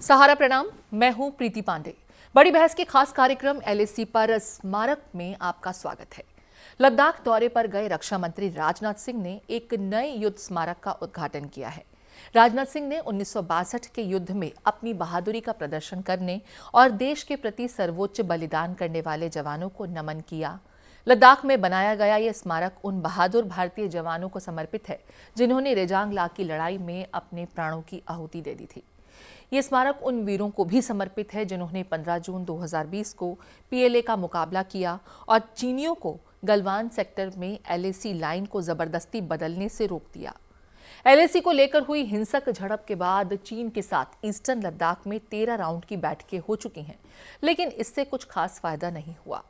सहारा प्रणाम। मैं हूं प्रीति पांडे। बड़ी बहस के खास कार्यक्रम एलएसी पर स्मारक में आपका स्वागत है। लद्दाख दौरे पर गए रक्षा मंत्री राजनाथ सिंह ने एक नए युद्ध स्मारक का उद्घाटन किया है। राजनाथ सिंह ने 1962 के युद्ध में अपनी बहादुरी का प्रदर्शन करने और देश के प्रति सर्वोच्च बलिदान करने वाले जवानों को नमन किया। लद्दाख में बनाया गया यह स्मारक उन बहादुर भारतीय जवानों को समर्पित है जिन्होंने रेजांग ला की लड़ाई में अपने प्राणों की आहुति दे दी थी। ये स्मारक उन वीरों को भी समर्पित है जिन्होंने 15 जून 2020 को पीएलए का मुकाबला किया और चीनियों को गलवान सेक्टर में एलएसी लाइन को जबरदस्ती बदलने से रोक दिया। एलएसी को लेकर हुई हिंसक झड़प के बाद चीन के साथ ईस्टर्न लद्दाख में 13 राउंड की बैठकें हो चुकी हैं, लेकिन इससे कुछ खास फायदा नहीं हुआ।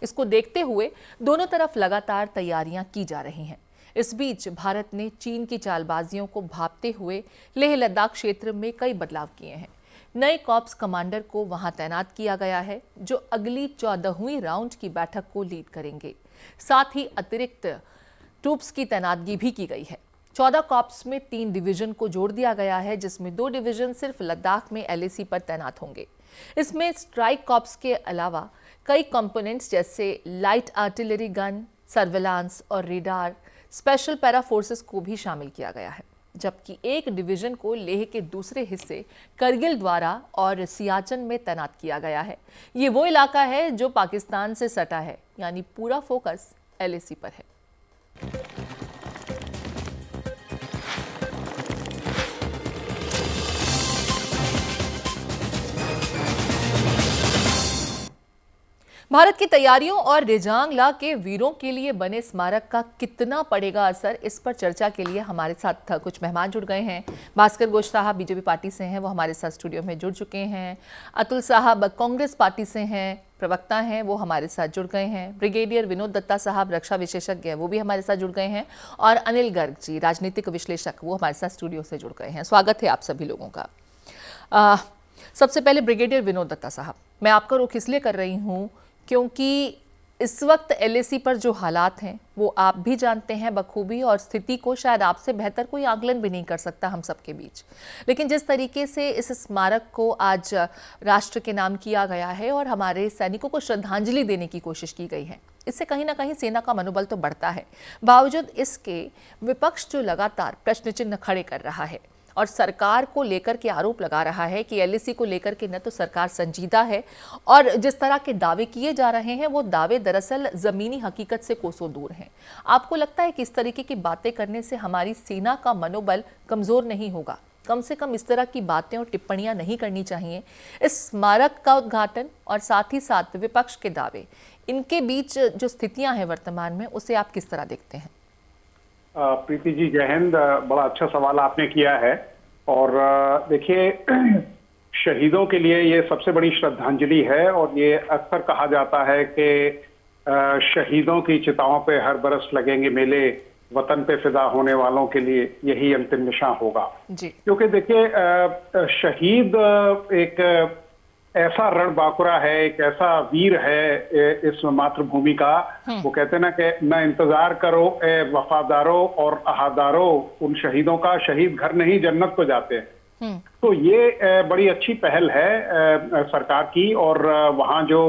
इसको देखते हुए दोनों तरफ लगातार तैयारियां की जा रही हैं। इस बीच भारत ने चीन की चालबाजियों को भांपते हुए लेह लद्दाख क्षेत्र में कई बदलाव किए हैं। नए कॉर्प्स कमांडर को वहां तैनात किया गया है जो अगली 14वीं राउंड की बैठक को लीड करेंगे। साथ ही अतिरिक्त ट्रूप्स की तैनातगी भी की गई है। 14 कॉर्प्स में 3 डिवीजन को जोड़ दिया गया है, जिसमें 2 डिवीजन सिर्फ लद्दाख में एलएसी पर तैनात होंगे। इसमें स्ट्राइक कॉर्प्स के अलावा कई कंपोनेंट्स जैसे लाइट आर्टिलरी गन, सर्विलांस और रेडार, स्पेशल पैरा फोर्सेस को भी शामिल किया गया है, जबकि एक डिवीजन को लेह के दूसरे हिस्से करगिल द्वारा और सियाचन में तैनात किया गया है। ये वो इलाका है जो पाकिस्तान से सटा है, यानी पूरा फोकस एलएसी पर है। भारत की तैयारियों और रेजांग ला के वीरों के लिए बने स्मारक का कितना पड़ेगा असर, इस पर चर्चा के लिए हमारे साथ कुछ मेहमान जुड़ गए हैं। भास्कर घोष साहब बीजेपी पार्टी से हैं, वो हमारे साथ स्टूडियो में जुड़ चुके हैं। अतुल साहब कांग्रेस पार्टी से हैं, प्रवक्ता हैं, वो हमारे साथ जुड़ गए हैं। ब्रिगेडियर विनोद दत्ता साहब रक्षा विशेषज्ञ हैं, वो भी हमारे साथ जुड़ गए हैं। और अनिल गर्ग जी राजनीतिक विश्लेषक, वो हमारे साथ स्टूडियो से जुड़ गए हैं। स्वागत है आप सभी लोगों का। सबसे पहले ब्रिगेडियर विनोद दत्ता साहब, मैं आपका रुख इसलिए कर रही हूँ क्योंकि इस वक्त एलएसी पर जो हालात हैं वो आप भी जानते हैं बखूबी, और स्थिति को शायद आपसे बेहतर कोई आकलन भी नहीं कर सकता हम सबके बीच। लेकिन जिस तरीके से इस स्मारक को आज राष्ट्र के नाम किया गया है और हमारे सैनिकों को श्रद्धांजलि देने की कोशिश की गई है, इससे कहीं ना कहीं सेना का मनोबल तो बढ़ता है। बावजूद इसके विपक्ष जो लगातार प्रश्न चिन्ह खड़े कर रहा है और सरकार को लेकर के आरोप लगा रहा है कि एलएसी को लेकर के न तो सरकार संजीदा है, और जिस तरह के दावे किए जा रहे हैं वो दावे दरअसल जमीनी हकीकत से कोसों दूर हैं। आपको लगता है कि इस तरीके की बातें करने से हमारी सेना का मनोबल कमजोर नहीं होगा? कम से कम इस तरह की बातें और टिप्पणियां नहीं करनी चाहिए। इस स्मारक का उद्घाटन और साथ ही साथ विपक्ष के दावे, इनके बीच जो स्थितियां हैं वर्तमान में, उसे आप किस तरह देखते हैं? प्रीति जी जय हिंद। बड़ा अच्छा सवाल आपने किया है। और देखिए, शहीदों के लिए ये सबसे बड़ी श्रद्धांजलि है। और ये अक्सर कहा जाता है कि शहीदों की चिताओं पे हर बरस लगेंगे मेले, वतन पे फिदा होने वालों के लिए यही अंतिम निशान होगा जी। क्योंकि देखिए, शहीद एक ऐसा रणबांकुरा है, एक ऐसा वीर है इस मातृभूमि का। वो कहते हैं ना कि न इंतजार करो ए वफादारो और अहादारो, उन शहीदों का शहीद घर नहीं जन्नत को जाते हैं। तो ये बड़ी अच्छी पहल है सरकार की। और वहाँ जो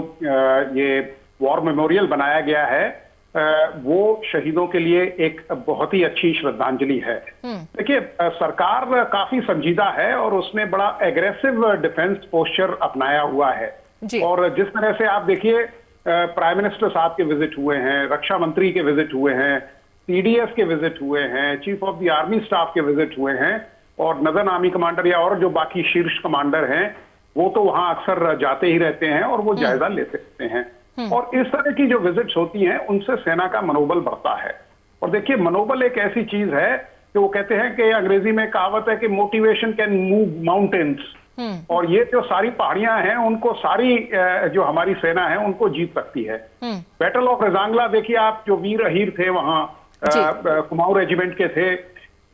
ये वॉर मेमोरियल बनाया गया है, वो शहीदों के लिए एक बहुत ही अच्छी श्रद्धांजलि है। देखिए, सरकार काफी संजीदा है और उसने बड़ा एग्रेसिव डिफेंस पोस्चर अपनाया हुआ है। और जिस तरह से आप देखिए, प्राइम मिनिस्टर साहब के विजिट हुए हैं, रक्षा मंत्री के विजिट हुए हैं, सीडीएस के विजिट हुए हैं, chief of the army staff के विजिट हुए हैं, और नदर्न आर्मी कमांडर या और जो बाकी शीर्ष कमांडर हैं वो तो वहां अक्सर जाते ही रहते हैं और वो जायजा लेते रहते हैं। और इस तरह की जो विजिट्स होती हैं उनसे सेना का मनोबल बढ़ता है। और देखिए, मनोबल एक ऐसी चीज है कि वो कहते हैं कि अंग्रेजी में कहावत है कि मोटिवेशन कैन मूव माउंटेन्स। और ये जो सारी पहाड़ियां हैं उनको सारी जो हमारी सेना है उनको जीत सकती है। बैटल ऑफ रेजांग ला देखिए आप, जो वीर अहीर थे वहां कुमाऊं रेजिमेंट के थे,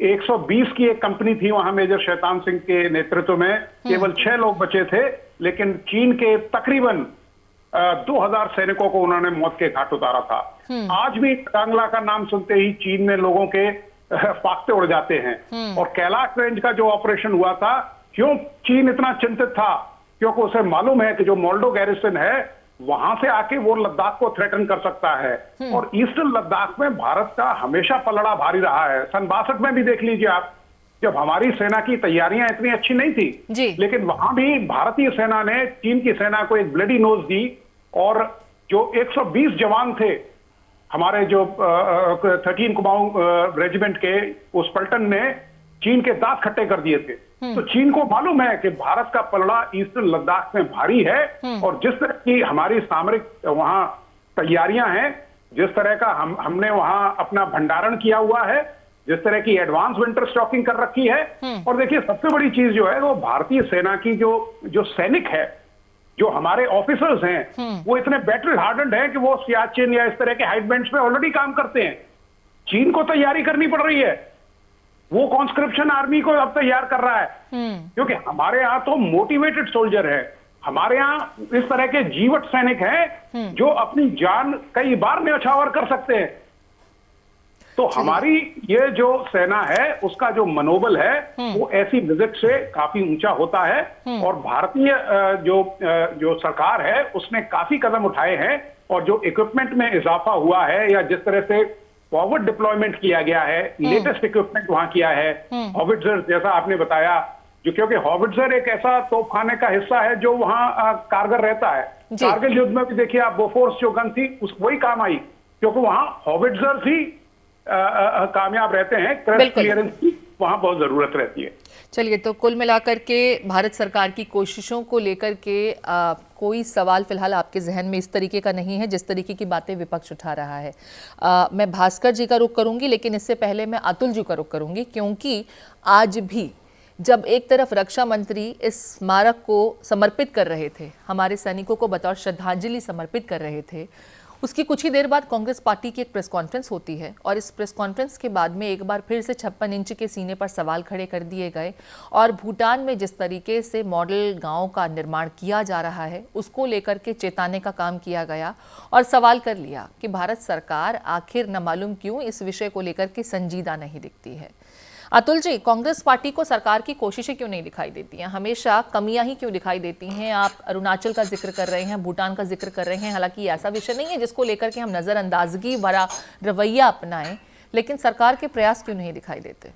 120 की एक कंपनी थी वहां मेजर शैतान सिंह के नेतृत्व में, केवल 6 लोग बचे थे। लेकिन चीन के तकरीबन 2000 सैनिकों को उन्होंने मौत के घाट उतारा था। आज भी कांगला का नाम सुनते ही चीन में लोगों के फाख्ते उड़ जाते हैं। और कैलाश रेंज का जो ऑपरेशन हुआ था क्यों चीन इतना चिंतित था? क्योंकि उसे मालूम है कि जो मोल्डो गैरिसन है वहां से आके वो लद्दाख को थ्रेटन कर सकता है। और ईस्टर्न लद्दाख में भारत का हमेशा पलड़ा भारी रहा है। सन 62 में भी देख लीजिए आप, जब हमारी सेना की तैयारियां इतनी अच्छी नहीं थी, लेकिन वहां भी भारतीय सेना ने चीन की सेना को एक ब्लडी नोज दी, और जो 120 जवान थे हमारे जो 13 कुमाऊं रेजिमेंट के, उस पलटन ने चीन के दांत खट्टे कर दिए थे। तो चीन को मालूम है कि भारत का पलड़ा ईस्टर्न लद्दाख में भारी है, और जिस तरह की हमारी सामरिक वहां तैयारियां हैं, जिस तरह का हमने वहां अपना भंडारण किया हुआ है, जिस तरह की एडवांस विंटर स्टॉकिंग कर रखी है, और देखिए सबसे बड़ी चीज जो है वो भारतीय सेना की जो सैनिक है, जो हमारे ऑफिसर्स हैं, वो इतने बैटल हार्डेंड हैं कि वो सियाचिन या इस तरह के हाइट बेंड्स में ऑलरेडी काम करते हैं। चीन को तैयारी करनी पड़ रही है, वो कॉन्स्क्रिप्शन आर्मी को अब तैयार कर रहा है, क्योंकि हमारे यहाँ तो मोटिवेटेड सोल्जर है, हमारे यहाँ इस तरह के जीवट सैनिक हैं जो अपनी जान कई बार न्यौछावर कर सकते हैं। तो हमारी ये जो सेना है उसका जो मनोबल है वो ऐसी विजिट से काफी ऊंचा होता है, और भारतीय जो सरकार है उसने काफी कदम उठाए हैं, और जो इक्विपमेंट में इजाफा हुआ है या जिस तरह से फॉरवर्ड डिप्लॉयमेंट किया गया है, लेटेस्ट इक्विपमेंट वहां किया है, हॉविट्जर जैसा आपने बताया, जो क्योंकि हॉविट्जर एक ऐसा तोपखाने का हिस्सा है जो वहां कारगर रहता है। कारगिल युद्ध में भी देखिए आप, बोफोर्स जो गन थी वही काम आई, क्योंकि वहां हॉविट्जर ही कामयाब रहते हैं, क्रस्ट क्लियरेंस की वहां बहुत जरूरत रहती है। चलिए, तो कुल मिलाकर के भारत सरकार की कोशिशों को लेकर के कोई सवाल फिलहाल आपके जहन में इस तरीके का नहीं है जिस तरीके की बातें विपक्ष उठा रहा है। मैं भास्कर जी का रुख करूंगी, लेकिन इससे पहले मैं अतुल जी का रुख करूंगी, क्योंकि आज भी जब एक तरफ रक्षा मंत्री इस स्मारक को समर्पित कर रहे थे, हमारे सैनिकों को बतौर श्रद्धांजलि समर्पित कर रहे थे, उसकी कुछ ही देर बाद कांग्रेस पार्टी की एक प्रेस कॉन्फ्रेंस होती है, और इस प्रेस कॉन्फ्रेंस के बाद में एक बार फिर से 56 इंच के सीने पर सवाल खड़े कर दिए गए, और भूटान में जिस तरीके से मॉडल गांव का निर्माण किया जा रहा है उसको लेकर के चेताने का काम किया गया, और सवाल कर लिया कि भारत सरकार आखिर न मालूम क्यों इस विषय को लेकर के संजीदा नहीं दिखती है। अतुल जी, कांग्रेस पार्टी को सरकार की कोशिशें क्यों नहीं दिखाई देती हैं? हमेशा कमियां ही क्यों दिखाई देती हैं? आप अरुणाचल का जिक्र कर रहे हैं, भूटान का जिक्र कर रहे हैं, हालांकि ऐसा विषय नहीं है जिसको लेकर के हम नजरअंदाजगी भरा रवैया अपनाएं, लेकिन सरकार के प्रयास क्यों नहीं दिखाई देते?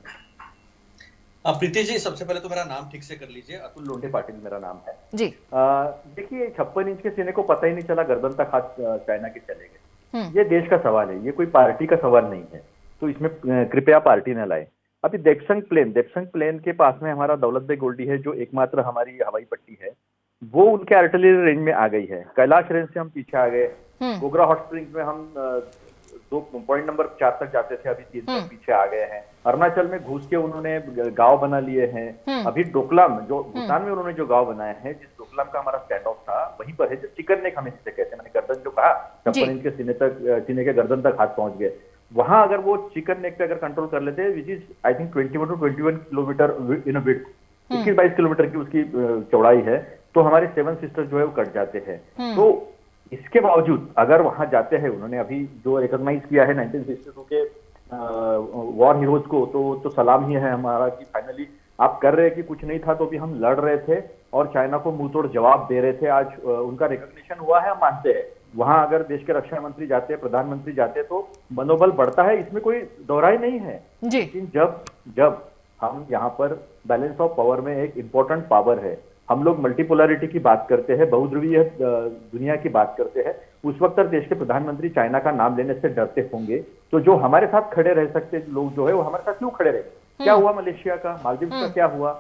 प्रीति जी, सबसे पहले तो मेरा नाम ठीक से कर लीजिए, अतुल लोंढे पाटिल मेरा नाम है जी। देखिए, 56 इंच के सीने को पता ही नहीं चला, गर्दन तक हाथ चाइना के चले गए। ये देश का सवाल है, ये कोई पार्टी का सवाल नहीं है, तो इसमें कृपया पार्टी न लाए। अभी देपसंग प्लेन के पास में हमारा दौलत बेग गोल्डी है, जो एकमात्र हमारी हवाई पट्टी है, वो उनके आर्टिलरी रेंज में आ गई है। कैलाश रेंज से हम पीछे आ गए, गोगरा हॉट स्प्रिंग्स में हम 2 पॉइंट नंबर 4 तक जाते थे, अभी 3 तक पीछे आ गए हैं। अरुणाचल में घुस के उन्होंने गांव बना लिए हैं। अभी डोकलाम, जो भूटान में उन्होंने जो गांव बनाए हैं, जिस डोकलाम का हमारा स्टैंड ऑफ था वहीं पर है, जो चिकन नेक हमें कहते हैं, मैंने गर्दन जो कहा 56 इंच के सीने के गर्दन तक हाथ पहुंच गए। वहां अगर वो चिकन नेक पे अगर कंट्रोल कर लेते, which is I think 21 to 21 kilometre in width, 21-22 kilometre की उसकी चौड़ाई है, तो हमारे 7 सिस्टर जो है वो कट जाते हैं। तो इसके बावजूद अगर वहां जाते हैं, उन्होंने अभी जो रिकॉग्नाइज किया है 1962 के वॉर हीरोज को, तो सलाम ही है हमारा कि फाइनली आप कर रहे हैं कि कुछ नहीं था तो भी हम लड़ रहे थे और चाइना को मुंह तोड़ जवाब दे रहे थे। आज उनका रिकॉग्निशन हुआ है, हम मानते हैं। वहां अगर देश के रक्षा मंत्री जाते हैं, प्रधानमंत्री जाते हैं, तो मनोबल बढ़ता है, इसमें कोई दोहराई नहीं है। लेकिन जब हम यहाँ पर बैलेंस ऑफ पावर में एक इंपॉर्टेंट पावर है, हम लोग मल्टीपोलरिटी की बात करते हैं, बहुध्रुवीय दुनिया की बात करते हैं, उस वक्त तक देश के प्रधानमंत्री चाइना का नाम लेने से डरते होंगे, तो जो हमारे साथ खड़े रह सकते लोग जो है वो हमारे साथ क्यों खड़े रहे? क्या हुआ मलेशिया का, मालदीव का क्या हुआ?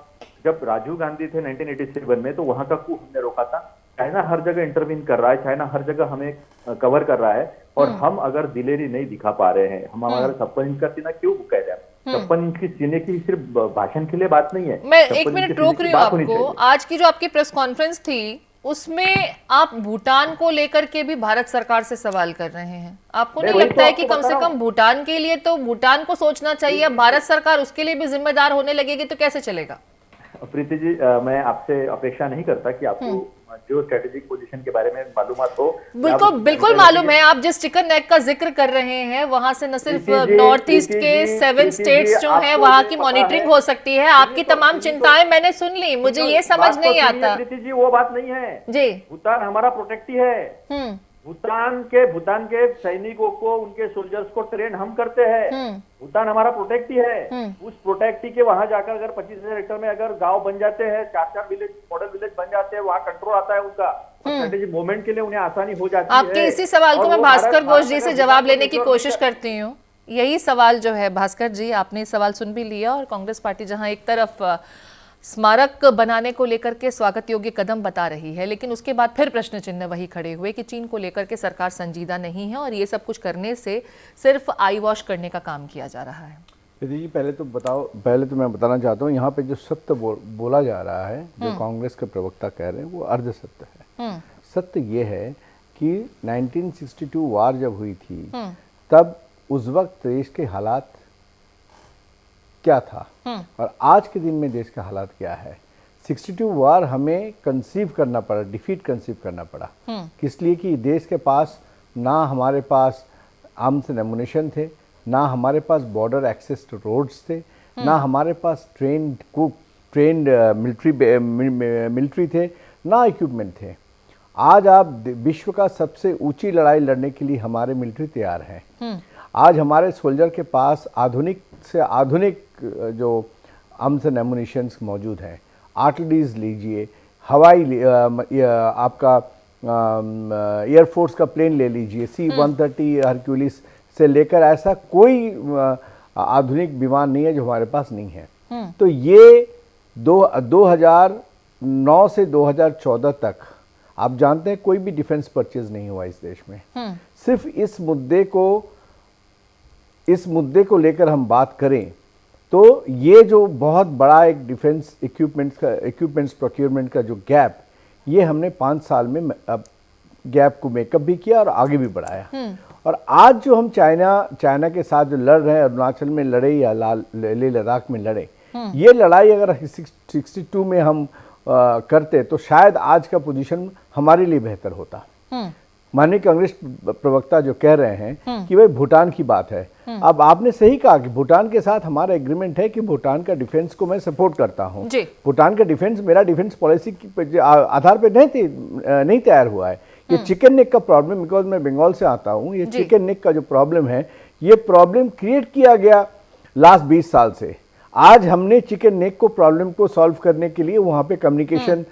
जब राजीव गांधी थे 1987 में, तो वहां का coup हमने रोका था। चाइना हर जगह इंटरवीन कर रहा है, चाइना हर जगह हमें कवर कर रहा है, और हम अगर दिलेरी नहीं दिखा पा रहे हैं, हम हमारा 56 इंच का सीना क्यों कह रहे हैं? 56 इंच की सीने की सिर्फ भाषण के लिए बात नहीं है। मैं 1 मिनट रोक रही हूँ आपको। आज की जो आपकी प्रेस कॉन्फ्रेंस थी उसमें आप भूटान को लेकर के भी भारत सरकार से सवाल कर रहे हैं। आपको नहीं लगता है कि कम से कम भूटान के लिए तो भूटान को सोचना चाहिए? भारत सरकार उसके लिए भी जिम्मेदार होने लगेगी तो कैसे चलेगा? प्रीति जी, मैं आपसे अपेक्षा नहीं करता कि आपको जो स्ट्रेटेजिक पोजीशन के बारे में मालूमात हो। बिल्कुल बिल्कुल मालूम है। आप जिस चिकन नेक का जिक्र कर रहे हैं वहां से न सिर्फ नॉर्थ ईस्ट के 7 स्टेट्स जो हैं वहां की मॉनिटरिंग हो सकती है। आपकी तमाम चिंताएं मैंने सुन ली, मुझे ये समझ नहीं आता। प्रीति जी वो बात नहीं है जी, भूटान हमारा प्रोटेक्टी है। भूटान के सैनिकों को, उनके सोल्जर्स को ट्रेन हम करते हैं। भूटान हमारा प्रोटेक्टी है। उस प्रोटेक्टी के वहां जाकर अगर 25,000 हेक्टेयर में अगर गांव बन जाते हैं, 4-4 विलेज, मॉडल विलेज बन जाते हैं, वहां कंट्रोल आता है उनका, स्ट्रेटेजी मूवमेंट के लिए उन्हें आसानी हो जाती है। आपके इसी सवाल को मैं भास्कर घोष जी से जवाब लेने की कोशिश करती हूँ। यही सवाल जो है भास्कर जी, आपने सवाल सुन भी लिया और कांग्रेस पार्टी जहां एक तरफ स्मारक बनाने को लेकर के स्वागत योग्य कदम बता रही है, लेकिन उसके बाद फिर प्रश्न चिन्ह वही खड़े हुए कि चीन को लेकर के सरकार संजीदा नहीं है और ये सब कुछ करने से सिर्फ आई वॉश करने का काम किया जा रहा है। दीदी जी पहले तो मैं बताना चाहता हूँ, यहाँ पे जो सत्य बोला जा रहा है, जो कांग्रेस के प्रवक्ता कह रहे हैं, वो अर्ध सत्य है। सत्य ये है कि 1962 वार जब हुई थी तब उस वक्त देश के हालात क्या था और आज के दिन में देश का हालात क्या है। 62 वार हमें कंसीव करना पड़ा, डिफीट कंसीव करना पड़ा। किस लिए कि देश के पास ना हमारे पास आर्म्स एंड एमुनिशन थे, ना हमारे पास बॉर्डर एक्सेस रोड्स थे, ना हमारे पास ट्रेंड मिलिट्री थे, ना इक्विपमेंट थे। आज आप विश्व का सबसे ऊंची लड़ाई लड़ने के लिए हमारे मिलिट्री तैयार है। आज हमारे सोल्जर के पास आधुनिक से आधुनिक जो आर्म्स एंड एमुनिशंस मौजूद हैं। आर्टिलरीज लीजिए, हवाई आपका एयरफोर्स का प्लेन ले लीजिए, C-130 हरक्यूलिस से लेकर ऐसा कोई आधुनिक विमान नहीं है जो हमारे पास नहीं है। तो ये 2009 से 2014 तक आप जानते हैं कोई भी डिफेंस परचेज नहीं हुआ इस देश में। सिर्फ इस मुद्दे को लेकर हम बात करें तो ये जो बहुत बड़ा एक डिफेंस इक्विपमेंट्स प्रोक्योरमेंट का जो गैप, ये हमने 5 साल में गैप को मेकअप भी किया और आगे भी बढ़ाया। और आज जो हम चाइना के साथ जो लड़ रहे हैं, अरुणाचल में लड़े या लेह लद्दाख में लड़े, ये लड़ाई अगर 62 में हम करते तो शायद आज का पोजीशन हमारे लिए बेहतर होता। माननीय कांग्रेस प्रवक्ता जो कह रहे हैं कि भाई भूटान की बात है, अब आपने सही कहा कि भूटान के साथ हमारा एग्रीमेंट है कि भूटान का डिफेंस को मैं सपोर्ट करता हूं। भूटान का डिफेंस मेरा डिफेंस पॉलिसी के आधार पर नहीं तैयार हुआ है। ये चिकन नेक का प्रॉब्लम, बिकॉज मैं बंगाल से आता हूं, ये चिकन नेक का जो प्रॉब्लम है, ये प्रॉब्लम क्रिएट किया गया लास्ट 20 साल से। आज हमने चिकन नेक को प्रॉब्लम को सॉल्व करने के लिए वहां पे कम्युनिकेशन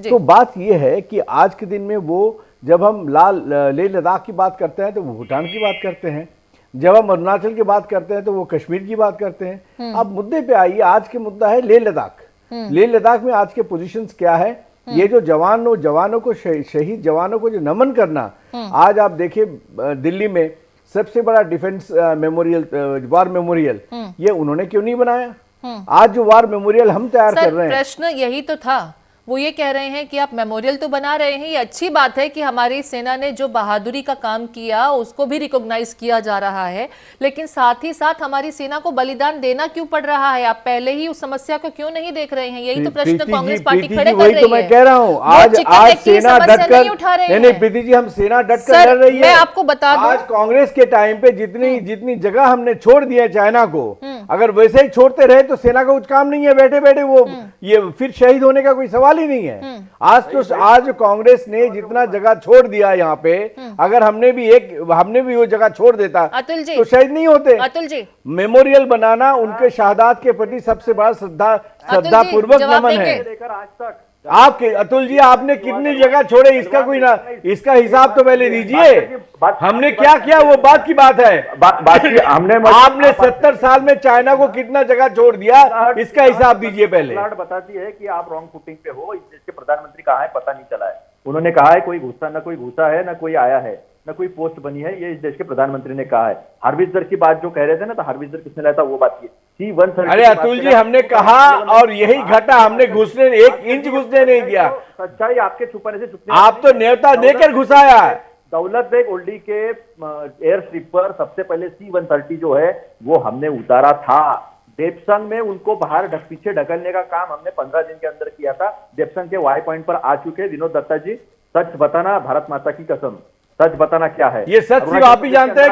तो बात यह है कि आज के दिन में वो जब हम लेह लद्दाख की बात करते हैं तो वो भूटान की बात करते हैं, जब हम अरुणाचल की बात करते हैं तो वो कश्मीर की बात करते हैं। अब मुद्दे पे आइए, आज के मुद्दा है लेह लद्दाख। लेह लद्दाख में आज के पोजीशंस क्या है, ये जो जवानों को शहीद जवानों को जो नमन करना, आज आप देखिए दिल्ली में सबसे बड़ा डिफेंस मेमोरियल, वार मेमोरियल, ये उन्होंने क्यों नहीं बनाया? आज जो वार मेमोरियल हम तैयार कर रहे हैं, प्रश्न यही तो था। वो ये कह रहे हैं कि आप मेमोरियल तो बना रहे हैं, ये अच्छी बात है कि हमारी सेना ने जो बहादुरी का काम किया उसको भी रिकॉग्नाइज किया जा रहा है, लेकिन साथ ही साथ हमारी सेना को बलिदान देना क्यों पड़ रहा है? आप पहले ही उस समस्या को क्यों नहीं देख रहे हैं? यही तो प्रश्न कांग्रेस पार्टी खड़े कर रही है। तो मैं कह रहा हूं आज सेना डटकर उठा रहे हैं। प्रीति जी, हम सेना डटकर लड़ रही है। मैं आपको बता दूं, आज कांग्रेस के टाइम पे जितनी जगह हमने छोड़ दिया चाइना को, अगर वैसे ही छोड़ते रहे तो सेना का कुछ काम नहीं है। बैठे बैठे वो ये फिर शहीद होने का कोई सवाल ही नहीं है। आज कांग्रेस ने जितना जगह छोड़ दिया यहाँ पे, अगर हमने भी वो जगह छोड़ देता अतुल जी, तो शहीद नहीं होते। अतुल जी, मेमोरियल बनाना उनके शहादात के प्रति सबसे बड़ा श्रद्धा पूर्वक नमन है। आज तक आपके अतुल जी, आपने कितनी जगह छोड़े, इसका हिसाब तो पहले दीजिए। हमने क्या किया वो बात की बात है। आपने 70 साल में चाइना को कितना जगह छोड़ दिया, इसका हिसाब दीजिए पहले। बताती है कि आप रॉन्ग फुटिंग पे हो। इस देश के प्रधानमंत्री कहाँ है पता नहीं चला है। उन्होंने कहा है कोई घुसा है, ना कोई आया है, न कोई पोस्ट बनी है। ये इस देश के प्रधानमंत्री ने कहा है। हार्वेस्टर की बात जो कह रहे थे ना, तो हार्वेस्टर किसने लाया था वो बात की। C-130 अरे अतुल जी, हमने कहा और यही घटा, हमने 1 इंच घुसने नहीं दिया। सच्चाई आपके छुपाने से छुपने, आप तो न्योता देकर घुसाया है। दौलत बेग ओल्डी के एयर स्ट्रिप पर सबसे पहले C-130 जो है वो हमने उतारा था। देपसंग में उनको बाहर पीछे ढकलने का काम हमने 15 दिन के अंदर किया था। देपसंग के वाई पॉइंट पर आ चुके विनोद दत्ता जी, सच बताना, भारत माता की कसम, सच बताना क्या है ये सच सिर्फ आप ही जानते हैं,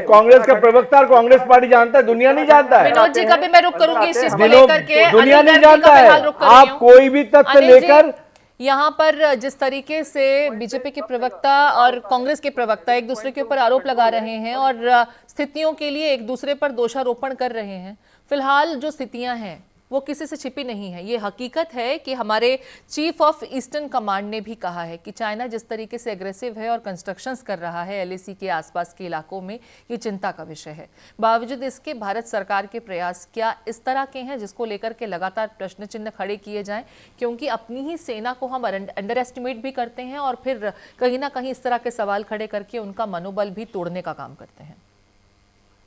कांग्रेस का प्रवक्ता और कांग्रेस पार्टी जानता है, दुनिया नहीं जानता है। विनोद जी का भी मैं रुक करूंगी इस चीज को लेकर के, दुनिया नहीं जानता है। आप कोई भी तथ्य लेकर, यहाँ पर जिस तरीके से बीजेपी के प्रवक्ता और कांग्रेस के प्रवक्ता एक दूसरे के ऊपर आरोप लगा रहे हैं और स्थितियों के लिए एक दूसरे पर दोषारोपण कर रहे हैं, फिलहाल जो स्थितियां हैं वो किसी से छिपी नहीं है। ये हकीकत है कि हमारे चीफ ऑफ ईस्टर्न कमांड ने भी कहा है कि चाइना जिस तरीके से एग्रेसिव है और कंस्ट्रक्शंस कर रहा है एलएसी के आसपास के इलाकों में, ये चिंता का विषय है। बावजूद इसके भारत सरकार के प्रयास क्या इस तरह के हैं जिसको लेकर के लगातार प्रश्न चिन्ह खड़े किए जाएं, क्योंकि अपनी ही सेना को हम अंडर एस्टिमेट भी करते हैं और फिर कहीं ना कहीं इस तरह के सवाल खड़े करके उनका मनोबल भी तोड़ने का काम करते हैं।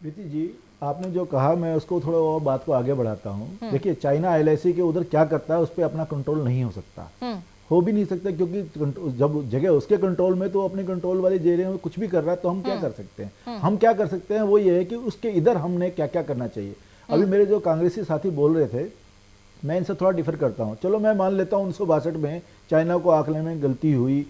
प्रीति जी, आपने जो कहा मैं उसको थोड़ा और बात को आगे बढ़ाता हूँ। देखिए, चाइना एलआईसी के उधर क्या करता है उस पर अपना कंट्रोल नहीं हो सकता, हो भी नहीं सकता, क्योंकि जब जगह उसके कंट्रोल में तो अपने कंट्रोल वाली जेलें में कुछ भी कर रहा है तो हम क्या कर सकते हैं? हम क्या कर सकते हैं वो ये है कि उसके इधर हमने क्या क्या करना चाहिए। अभी मेरे जो कांग्रेसी साथी बोल रहे थे, मैं इनसे थोड़ा डिफर करता हूँ। चलो मैं मान लेता हूँ 1962 में चाइना को आंकने में गलती हुई,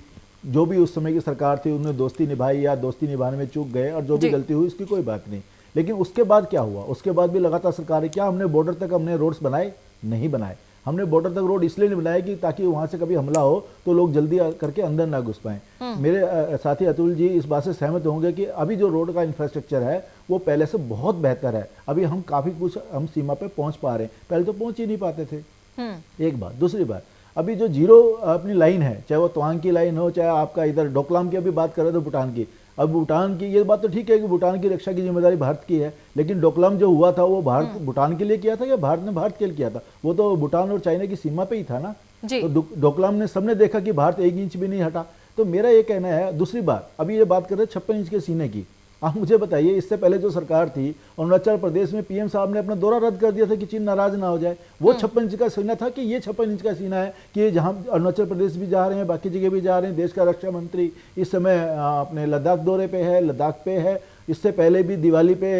जो भी उस समय की सरकार थी उन्होंने दोस्ती निभाई या दोस्ती निभाने में चूक गए, और जो भी गलती हुई उसकी कोई बात नहीं। लेकिन उसके बाद क्या हुआ? उसके बाद भी लगातार सरकार, क्या हमने बॉर्डर तक हमने रोड्स बनाए? नहीं बनाए। हमने बॉर्डर तक रोड इसलिए नहीं बनाए कि ताकि वहां से कभी हमला हो तो लोग जल्दी करके अंदर ना घुस पाए। मेरे साथी अतुल जी इस बात से सहमत होंगे कि अभी जो रोड का इंफ्रास्ट्रक्चर है वो पहले से बहुत बेहतर है। अभी हम काफी कुछ हम सीमा पे पहुंच पा रहे हैं, पहले तो पहुंच ही नहीं पाते थे। एक बात। दूसरी बात, अभी जो जीरो अपनी लाइन है, चाहे वो तवांग की लाइन हो, चाहे आपका इधर डोकलाम की अभी बात कर रहे थे भूटान की, अब भूटान की ये बात तो ठीक है कि भूटान की रक्षा की जिम्मेदारी भारत की है, लेकिन डोकलाम जो हुआ था वो भारत भूटान के लिए किया था या भारत ने भारत के लिए किया था? वो तो भूटान और चाइना की सीमा पे ही था ना। तो डोकलाम ने सबने देखा कि भारत 1 इंच भी नहीं हटा। तो मेरा ये कहना है। दूसरी बात, अभी ये बात कर रहे 56 इंच के सीने की, आप मुझे बताइए इससे पहले जो सरकार थी अरुणाचल प्रदेश में पीएम साहब ने अपना दौरा रद्द कर दिया था कि चीन नाराज ना हो जाए। वो 56 इंच का सीना था कि ये 56 इंच का सीना है कि जहां अरुणाचल प्रदेश भी जा रहे हैं, बाकी जगह भी जा रहे हैं। देश का रक्षा मंत्री इस समय अपने लद्दाख दौरे पे है, लद्दाख पे है। इससे पहले भी दिवाली पे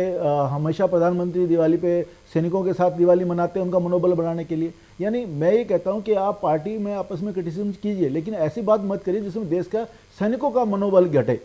हमेशा प्रधानमंत्री दिवाली पे सैनिकों के साथ दिवाली मनाते हैं उनका मनोबल बढ़ाने के लिए। यानी मैं ये कहता हूं कि आप पार्टी में आपस में क्रिटिसिज्म कीजिए, लेकिन ऐसी बात मत करिए जिसमें देश का सैनिकों का मनोबल घटे।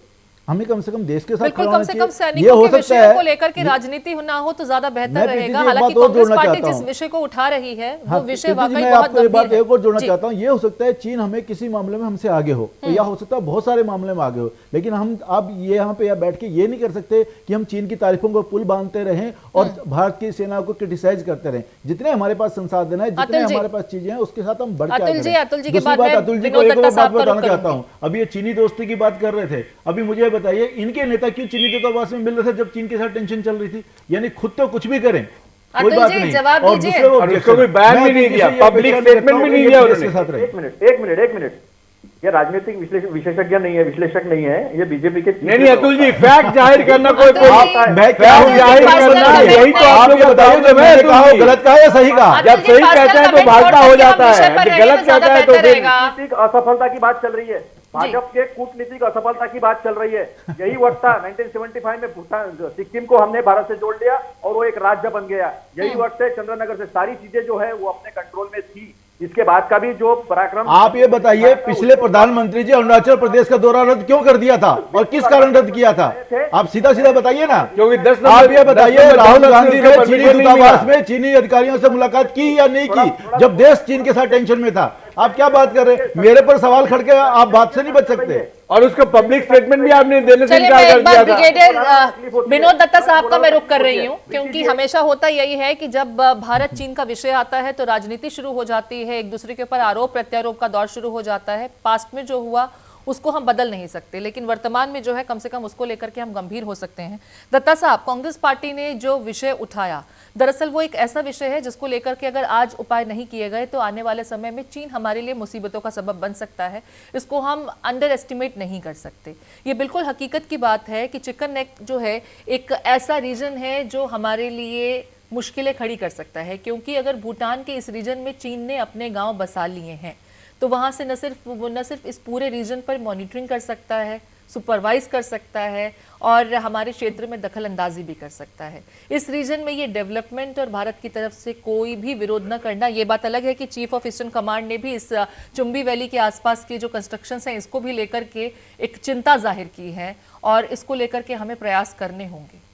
हमें कम से कम देश के साथ कम से कम सैनिकों के विषयों को लेकर के राजनीति ना हो तो ज्यादा बेहतर रहेगा। हालांकि कांग्रेस पार्टी जिस विषय को उठा रही है वो विषय वाकई बहुत गंभीर है। एक और जोड़ना चाहता हूँ, ये हो सकता है चीन हमें किसी मामले में हमसे आगे हो, तो या हो सकता है बहुत सारे मामले में आगे हो, लेकिन हम अब ये यहाँ पे या बैठ के ये नहीं कर सकते कि हम चीन की तारीफों को पुल बांधते रहें और भारत की सेना को क्रिटिसाइज करते रहें। जितने हमारे पास संसाधन है, जितने हमारे पास चीजें हैं, उसके साथ हम बढ़ के अतुल जी के बाद अतुल जी को एक और बात बताना चाहता हूँ। अभी ये चीनी दोस्ती की बात कर रहे थे, अभी मुझे बताइए इनके क्यों चीनी दूतावास में मिल रहे थे जब चीन के साथ टेंशन चल रही थी? यानी खुद तो कुछ भी करें, कोई बात नहीं, जवाब और दीजिए। और उसको कोई बयान भी नहीं दिया, पब्लिक स्टेटमेंट भी नहीं दिया उन्होंने। एक मिनट, ये राजनीतिक विशेषज्ञ नहीं है, विश्लेषक नहीं है, ये बीजेपी के नहीं अतुल जी, फैक्ट जाहिर करना कोई फैक्ट जाहिर करना, यही तो आप लोग बताइए जो मैंने कहा गलत कहा या सही कहा। जब सही कहते हैं तो भाजपा हो जाता है, गलत कहता है तो कूटनीतिक असफलता की बात चल रही है, भाजपा के कूटनीतिक असफलता की बात चल रही है। यही वक्त था 1975 में भूटान सिक्किम को हमने भारत से जोड़ लिया और वो एक राज्य बन गया। यही वक्त है चंद्रनगर से सारी चीजें जो है वो अपने कंट्रोल में थी। इसके बाद का भी जो पराक्रम, आप ये बताइए पिछले प्रधानमंत्री जी अरुणाचल प्रदेश का दौरा रद्द क्यों कर दिया था और किस कारण रद्द किया था? आप सीधा सीधा बताइए ना, क्योंकि 10 आप ये बताइए राहुल गांधी ने चीनी दूतावास में चीनी अधिकारियों से मुलाकात की या नहीं की जब देश चीन के साथ टेंशन में था? आप क्या बात कर रहे हैं? मेरे पर सवाल खड़के आप बात से नहीं बच सकते। और उसका पब्लिक स्टेटमेंट भी आपने देने से इनकार कर दिया था। ब्रिगेडियर विनोद दत्ता साहब का मैं रुक कर रही हूँ, क्योंकि हमेशा होता यही है कि जब भारत चीन का विषय आता है तो राजनीति शुरू हो जाती है, एक दूसरे के ऊपर आरोप प्रत्यारोप का दौर शुरू हो जाता है। पास्ट में जो हुआ उसको हम बदल नहीं सकते, लेकिन वर्तमान में जो है कम से कम उसको लेकर के हम गंभीर हो सकते हैं। दत्ता साहब, कांग्रेस पार्टी ने जो विषय उठाया, दरअसल वो एक ऐसा विषय है जिसको लेकर के अगर आज उपाय नहीं किए गए तो आने वाले समय में चीन हमारे लिए मुसीबतों का सबब बन सकता है। इसको हम अंडर एस्टिमेट नहीं कर सकते। ये बिल्कुल हकीकत की बात है कि चिकन नेक जो है एक ऐसा रीजन है जो हमारे लिए मुश्किलें खड़ी कर सकता है, क्योंकि अगर भूटान के इस रीजन में चीन ने अपने गाँव बसा लिए हैं तो वहाँ से न सिर्फ इस पूरे रीजन पर मॉनिटरिंग कर सकता है, सुपरवाइज कर सकता है और हमारे क्षेत्र में दखल अंदाजी भी कर सकता है। इस रीजन में ये डेवलपमेंट और भारत की तरफ से कोई भी विरोध न करना, ये बात अलग है कि चीफ ऑफ ईस्टर्न कमांड ने भी इस चुंबी वैली के आसपास के जो कंस्ट्रक्शंस हैं इसको भी लेकर के एक चिंता जाहिर की है और इसको लेकर के हमें प्रयास करने होंगे।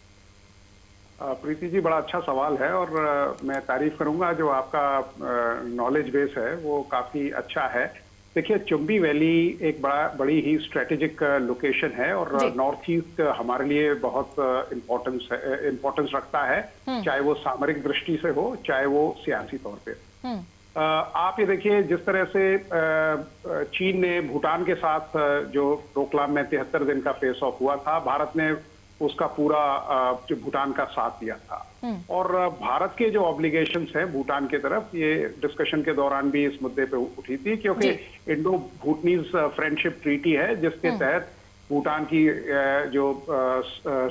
प्रीति जी, बड़ा अच्छा सवाल है और मैं तारीफ करूंगा, जो आपका नॉलेज बेस है वो काफी अच्छा है। देखिए, चुंबी वैली एक बड़ी ही स्ट्रेटेजिक लोकेशन है और नॉर्थ ईस्ट हमारे लिए बहुत इम्पोर्टेंस रखता है, चाहे वो सामरिक दृष्टि से हो चाहे वो सियासी तौर पे। आप ये देखिए, जिस तरह से चीन ने भूटान के साथ जो डोकलाम में 73 दिन का फेस ऑफ हुआ था, भारत ने उसका पूरा जो भूटान का साथ दिया था और भारत के जो ऑब्लिगेशंस हैं भूटान की तरफ, ये डिस्कशन के दौरान भी इस मुद्दे पे उठी थी, क्योंकि इंडो भूटनीज फ्रेंडशिप ट्रीटी है जिसके तहत भूटान की जो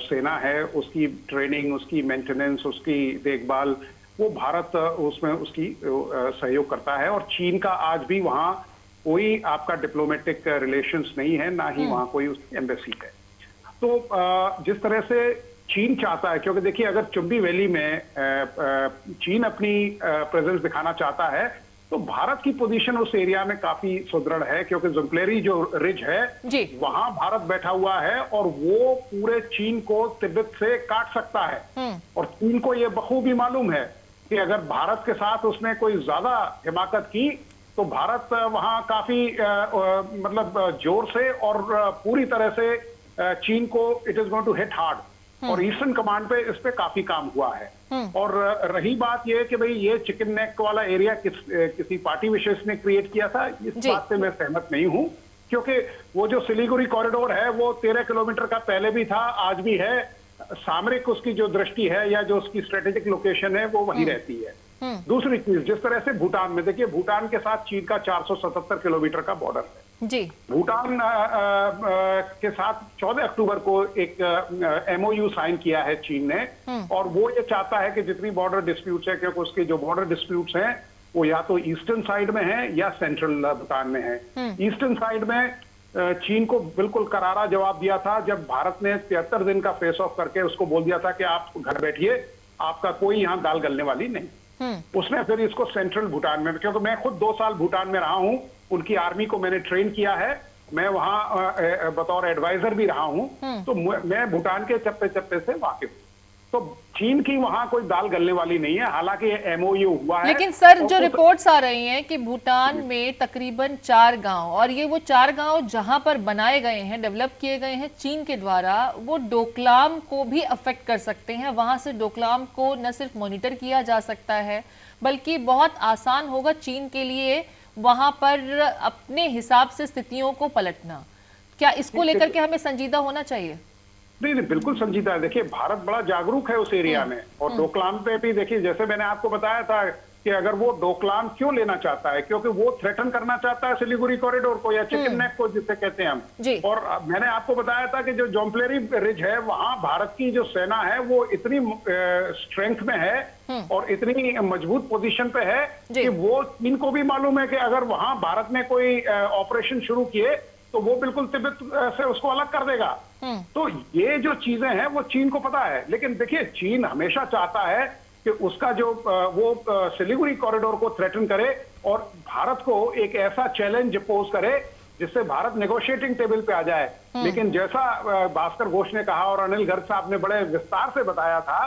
सेना है उसकी ट्रेनिंग, उसकी मेंटेनेंस, उसकी देखभाल, वो भारत उसमें उसकी सहयोग करता है। और चीन का आज भी वहाँ कोई आपका डिप्लोमेटिक रिलेशंस नहीं है, ना ही वहाँ कोई उसकी एम्बेसी है। तो जिस तरह से चीन चाहता है, क्योंकि देखिए अगर चुंबी वैली में चीन अपनी प्रेजेंस दिखाना चाहता है तो भारत की पोजीशन उस एरिया में काफी सुदृढ़ है, क्योंकि जुम्पलेरी जो रिज है वहां भारत बैठा हुआ है और वो पूरे चीन को तिब्बत से काट सकता है। और चीन को ये बखूबी मालूम है कि अगर भारत के साथ उसने कोई ज्यादा हिमाकत की तो भारत वहां काफी मतलब जोर से और पूरी तरह से चीन को it is going to hit hard. और ईस्टर्न कमांड पे इस पे काफी काम हुआ है। और रही बात यह कि भाई ये चिकन नेक वाला एरिया किसी पार्टी विशेष ने क्रिएट किया था, इस बात से मैं सहमत नहीं हूं, क्योंकि वो जो सिलीगुड़ी कॉरिडोर है वो 13 किलोमीटर का पहले भी था, आज भी है। सामरिक उसकी जो दृष्टि है या जो उसकी स्ट्रेटेजिक लोकेशन है वो वही रहती है। दूसरी चीज, जिस तरह से भूटान में देखिए, भूटान के साथ चीन का 477 किलोमीटर का बॉर्डर है जी। भूटान के साथ 14 अक्टूबर को एक MOU साइन किया है चीन ने, और वो ये चाहता है कि जितनी बॉर्डर डिस्प्यूट्स है, क्योंकि उसके जो बॉर्डर डिस्प्यूट्स हैं वो या तो ईस्टर्न साइड में है या सेंट्रल भूटान में है। ईस्टर्न साइड में चीन को बिल्कुल करारा जवाब दिया था जब भारत ने 73 दिन का फेस ऑफ करके उसको बोल दिया था कि आप घर बैठिए, आपका कोई यहाँ दाल गलने वाली नहीं। उसने फिर इसको सेंट्रल भूटान में, क्योंकि मैं खुद 2 साल भूटान में रहा हूं, उनकी आर्मी को मैंने ट्रेन किया है, मैं वहां बतौर एडवाइजर भी रहा हूं, तो मैं भूटान के चप्पे चप्पे से वाकिफ हूं। तो चीन की वहां कोई दाल गलने वाली नहीं है, हालांकि ये MOU हुआ है। लेकिन सर, जो रिपोर्ट्स आ रही हैं कि भूटान में तकरीबन 4 गांव, और ये वो 4 गांव जहां पर बनाए गए हैं, डेवलप किए गए हैं चीन के द्वारा, वो डोकलाम को भी अफेक्ट कर सकते हैं। वहां से डोकलाम को न सिर्फ मॉनिटर किया जा सकता है बल्कि बहुत आसान होगा चीन के लिए वहां पर अपने हिसाब से स्थितियों को पलटना। क्या इसको लेकर के हमें संजीदा होना चाहिए? नहीं, बिल्कुल संजीदा है। देखिए, भारत बड़ा जागरूक है उस एरिया में, और डोकलाम पे भी देखिए, जैसे मैंने आपको बताया था कि अगर वो डोकलाम क्यों लेना चाहता है, क्योंकि वो थ्रेटन करना चाहता है सिलीगुड़ी कॉरिडोर को या चिकन नेक को जिसे कहते हैं हम। और मैंने आपको बताया था कि जो जोम्पलेरी रिज है वहां भारत की जो सेना है वो इतनी स्ट्रेंथ में है और इतनी मजबूत पोजीशन पे है कि वो चीन को भी मालूम है कि अगर वहां भारत ने कोई ऑपरेशन शुरू किए तो वो बिल्कुल तिब्बत से उसको अलग कर देगा। तो ये जो चीजें हैं वो चीन को पता है। लेकिन देखिए, चीन हमेशा चाहता है कि उसका जो वो सिलीगुड़ी कॉरिडोर को थ्रेटन करे और भारत को एक ऐसा चैलेंज पोज करे जिससे भारत नेगोशिएटिंग टेबल पे आ जाए। लेकिन जैसा भास्कर घोष ने कहा और अनिल गर्ग साहब ने बड़े विस्तार से बताया था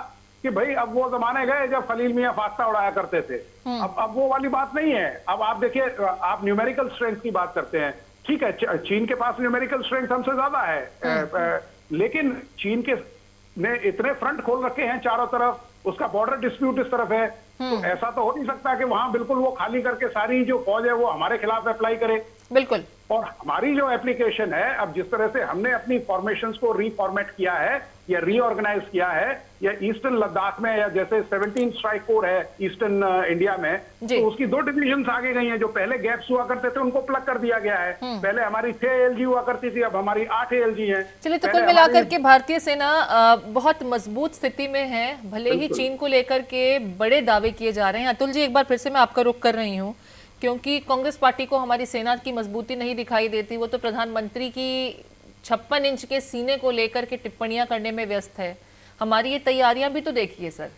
कि भाई अब वो जमाने गए जब खलील मियां फाख्ता उड़ाया करते थे। अब वो वाली बात नहीं है। अब आप देखिए, आप न्यूमेरिकल स्ट्रेंथ की बात करते हैं, ठीक है, चीन के पास न्यूमेरिकल स्ट्रेंथ हमसे ज्यादा है, लेकिन चीन के ने इतने फ्रंट खोल रखे हैं चारों तरफ, उसका बॉर्डर डिस्प्यूट इस तरफ है, तो ऐसा तो हो नहीं सकता कि वहां बिल्कुल वो खाली करके सारी जो फौज है वो हमारे खिलाफ अप्लाई करे। बिल्कुल। और हमारी जो एप्लीकेशन है, अब जिस तरह से हमने अपनी फॉर्मेशंस को रीफॉर्मेट किया है या रीऑर्गेनाइज किया है, या ईस्टर्न लद्दाख में, या जैसे 17 स्ट्राइक कोर है ईस्टर्न इंडिया में, तो उसकी 2 डिविजन्स आगे गई हैं। जो पहले गैप्स हुआ करते थे उनको प्लग कर दिया गया है। पहले हमारी 6 ALG हुआ करती थी, अब हमारी 8 ALG है। चलिए, तो कुल मिलाकर के भारतीय सेना बहुत मजबूत स्थिति में है, भले ही चीन को लेकर के बड़े दावे किए जा रहे हैं। अतुल जी, एक बार फिर से मैं आपका रुख कर रही हूँ, क्योंकि कांग्रेस पार्टी को हमारी सेना की मजबूती नहीं दिखाई देती। वो तो प्रधानमंत्री की 56 इंच के सीने को लेकर के टिप्पणियां करने में व्यस्त है। हमारी ये तैयारियां भी तो देखिए सर।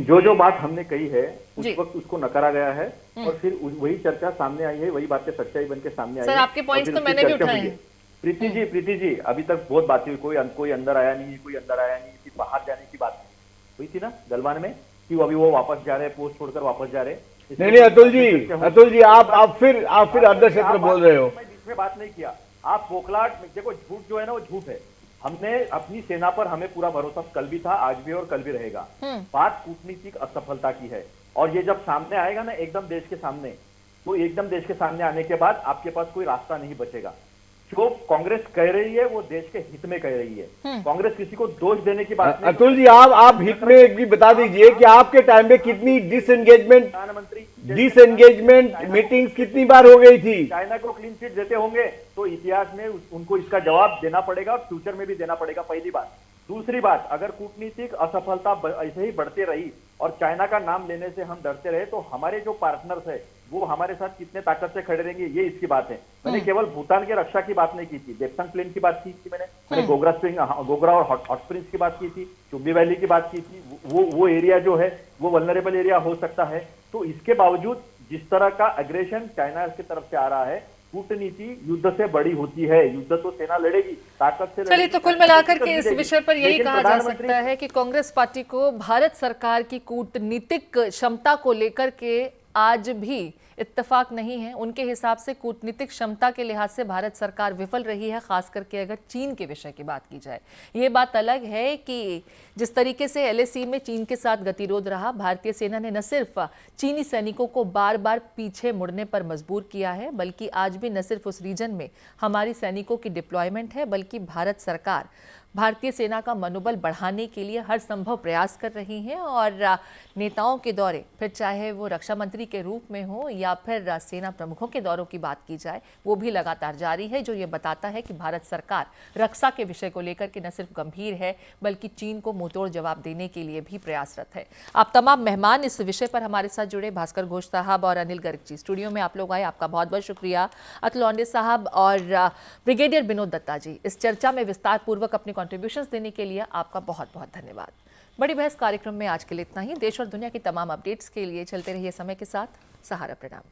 जो बात हमने कही है उस जी। वक्त उसको नकारा गया है और फिर वही चर्चा सामने आई है, वही बातें सच्चाई बन के सामने आई सर, है। आपके पॉइंट्स और फिर तो मैंने उसकी भी चर्चा उठाए हुई है। हैं। प्रीति जी अभी तक बहुत बातें हुई, कोई अंदर आया नहीं, कोई अंदर आया नहीं, सिर्फ बाहर जाने की बात हुई थी ना गलवान में कि अभी वो वापस जा रहे हैं, पोस्ट छोड़कर वापस जा रहे हैं। नहीं अतुल जी आप फिर अर्धशत्र बोल रहे हो। मैं बीच में बात नहीं किया, आप बोखलाहट में देखो, झूठ जो है ना वो झूठ है। हमने अपनी सेना पर हमें पूरा भरोसा कल भी था, आज भी और कल भी रहेगा। बात कूटनीतिक असफलता की है और ये जब सामने आएगा ना एकदम देश के सामने, तो एकदम देश के सामने आने के बाद आपके पास कोई रास्ता नहीं बचेगा। जो कांग्रेस कह रही है वो देश के हित में कह रही है। कांग्रेस किसी को दोष देने की बात नहीं। अतुल जी आप हित में एक भी बता दीजिए कि आपके टाइम में कितनी प्रधानमंत्री डिसएंगेजमेंट मीटिंग्स कितनी बार हो गई थी। चाइना को क्लीन चिट देते होंगे तो इतिहास में उनको इसका जवाब देना पड़ेगा और फ्यूचर में भी देना पड़ेगा, पहली बात। दूसरी बात, अगर कूटनीतिक असफलता ऐसे ही बढ़ती रही और चाइना का नाम लेने से हम डरते रहे तो हमारे जो पार्टनर्स है वो हमारे साथ कितने ताकत से खड़े रहेंगे, ये इसकी बात है। मैंने केवल भूटान के रक्षा की बात नहीं की थी, देपसंग प्लेन की बात की थी मैंने गोगरा और हॉट स्प्रिंग्स की बात की थी, चुब्बी वैली की बात की थी। वो एरिया जो है वो वल्नरेबल एरिया हो सकता है। तो इसके बावजूद जिस तरह का एग्रेशन चाइना की तरफ से आ रहा है, कूटनीति युद्ध से बड़ी होती है। युद्ध तो सेना लड़ेगी, ताकत से। चलिए, तो कुल मिलाकर के इस विषय पर यही कहा जा सकता है कि कांग्रेस पार्टी को भारत सरकार की कूटनीतिक क्षमता को लेकर के आज भी इत्तेफाक नहीं है। उनके हिसाब से कूटनीतिक क्षमता के लिहाज से भारत सरकार विफल रही है, खास करके अगर चीन के विषय की बात की जाए। ये बात अलग है कि जिस तरीके से LAC में चीन के साथ गतिरोध रहा, भारतीय सेना ने न सिर्फ चीनी सैनिकों को बार बार पीछे मुड़ने पर मजबूर किया है, बल्कि आज भी न सिर्फ उस रीजन में हमारी सैनिकों की डिप्लॉयमेंट है, बल्कि भारत सरकार भारतीय सेना का मनोबल बढ़ाने के लिए हर संभव प्रयास कर रही है। और नेताओं के दौरे, फिर चाहे वो रक्षा मंत्री के रूप में हो या फिर सेना प्रमुखों के दौरों की बात की जाए, वो भी लगातार जारी है, जो ये बताता है कि भारत सरकार रक्षा के विषय को लेकर के न सिर्फ गंभीर है, बल्कि चीन को मुंहतोड़ जवाब देने के लिए भी प्रयासरत है। आप तमाम मेहमान इस विषय पर हमारे साथ जुड़े, भास्कर घोष साहब और अनिल गर्ग जी स्टूडियो में आप लोग आए, आपका बहुत बहुत शुक्रिया। अतुल लोंढे साहब और ब्रिगेडियर विनोद दत्ता जी, इस चर्चा में विस्तार पूर्वक अपने कंट्रीब्यूशंस देने के लिए आपका बहुत बहुत धन्यवाद। बड़ी बहस कार्यक्रम में आज के लिए इतना ही। देश और दुनिया की तमाम अपडेट्स के लिए चलते रहिए समय के साथ। सहारा। प्रणाम।